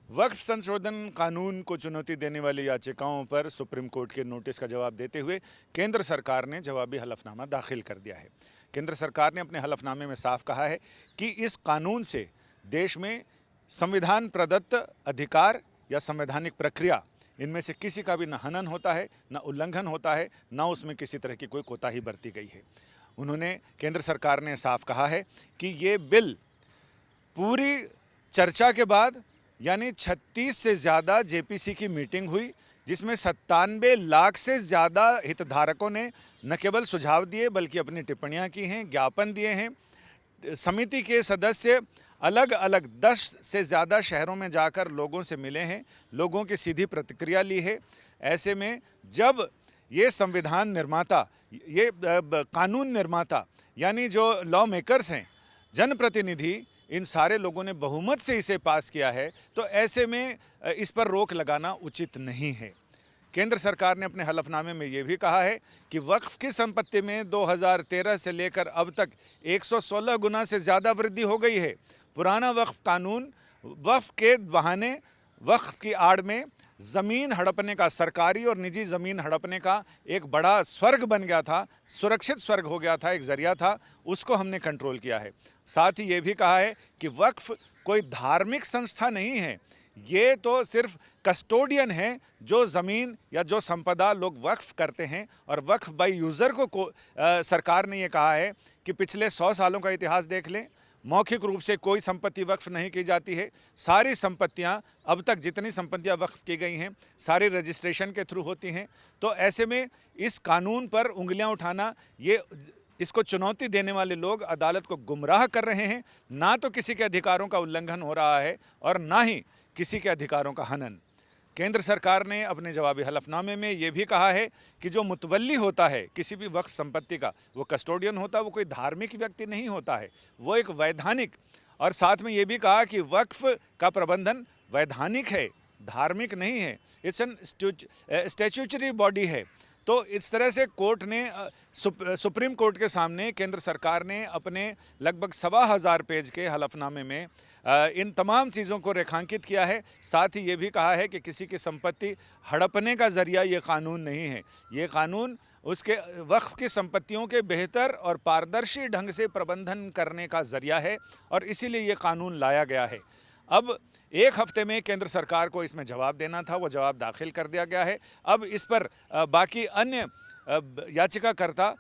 वक्फ संशोधन कानून को चुनौती देने वाली याचिकाओं पर सुप्रीम कोर्ट के नोटिस का जवाब देते हुए केंद्र सरकार ने जवाबी हलफनामा दाखिल कर दिया है। केंद्र सरकार ने अपने हलफनामे में साफ कहा है कि इस कानून से देश में संविधान प्रदत्त अधिकार या संवैधानिक प्रक्रिया इनमें से किसी का भी न हनन होता है, न उल्लंघन होता है, न उसमें किसी तरह की कोई कोताही बरती गई है। केंद्र सरकार ने साफ कहा है कि ये बिल पूरी चर्चा के बाद यानी 36 से ज़्यादा जेपीसी की मीटिंग हुई, जिसमें 97 लाख से ज़्यादा हितधारकों ने न केवल सुझाव दिए बल्कि अपनी टिप्पणियां की हैं, ज्ञापन दिए हैं। समिति के सदस्य अलग अलग 10 से ज़्यादा शहरों में जाकर लोगों से मिले हैं, लोगों की सीधी प्रतिक्रिया ली है। ऐसे में जब ये संविधान निर्माता, ये कानून निर्माता यानी जो लॉ मेकर्स हैं, जनप्रतिनिधि, इन सारे लोगों ने बहुमत से इसे पास किया है, तो ऐसे में इस पर रोक लगाना उचित नहीं है। केंद्र सरकार ने अपने हलफनामे में ये भी कहा है कि वक्फ की संपत्ति में 2013 से लेकर अब तक 116 गुना से ज़्यादा वृद्धि हो गई है। पुराना वक्फ कानून वक्फ के बहाने, वक्फ की आड़ में ज़मीन हड़पने का, सरकारी और निजी ज़मीन हड़पने का एक बड़ा स्वर्ग बन गया था, सुरक्षित स्वर्ग हो गया था, एक ज़रिया था, उसको हमने कंट्रोल किया है। साथ ही ये भी कहा है कि वक्फ कोई धार्मिक संस्था नहीं है, ये तो सिर्फ कस्टोडियन है। जो ज़मीन या जो संपदा लोग वक्फ करते हैं और वक्फ बाय यूज़र को सरकार ने ये कहा है कि पिछले 100 सालों का इतिहास देख लें, मौखिक रूप से कोई संपत्ति वक्फ नहीं की जाती है। सारी संपत्तियां, अब तक जितनी संपत्तियां वक्फ की गई हैं, सारी रजिस्ट्रेशन के थ्रू होती हैं। तो ऐसे में इस कानून पर उंगलियां उठाना, ये इसको चुनौती देने वाले लोग अदालत को गुमराह कर रहे हैं। ना तो किसी के अधिकारों का उल्लंघन हो रहा है और ना ही किसी के अधिकारों का हनन। केंद्र सरकार ने अपने जवाबी हलफनामे में ये भी कहा है कि जो मुतवल्ली होता है किसी भी वक्फ संपत्ति का, वो कस्टोडियन होता है, वो कोई धार्मिक व्यक्ति नहीं होता है, वो एक वैधानिक, और साथ में ये भी कहा कि वक्फ का प्रबंधन वैधानिक है, धार्मिक नहीं है, इट्स एन स्टैट्यूटरी बॉडी है। तो इस तरह से कोर्ट ने सुप्रीम कोर्ट के सामने केंद्र सरकार ने अपने लगभग 1,1500 पेज के हलफनामे में इन तमाम चीज़ों को रेखांकित किया है। साथ ही ये भी कहा है कि किसी की संपत्ति हड़पने का ज़रिया ये कानून नहीं है, ये कानून उसके वक्फ की संपत्तियों के बेहतर और पारदर्शी ढंग से प्रबंधन करने का ज़रिया है और इसीलिए ये कानून लाया गया है। अब 1 हफ्ते में केंद्र सरकार को इसमें जवाब देना था, वो जवाब दाखिल कर दिया गया है। अब इस पर बाकी अन्य याचिकाकर्ता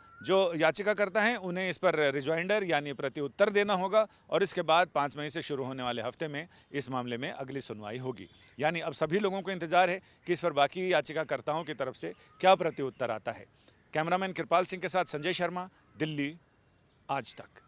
हैं, उन्हें इस पर रिजॉइंडर यानी प्रति उत्तर देना होगा और इसके बाद 5 मई से शुरू होने वाले हफ्ते में इस मामले में अगली सुनवाई होगी। यानी अब सभी लोगों को इंतजार है कि इस पर बाकी याचिकाकर्ताओं की तरफ से क्या प्रति उत्तर आता है। कैमरामैन कृपाल सिंह के साथ संजय शर्मा, दिल्ली, आज तक।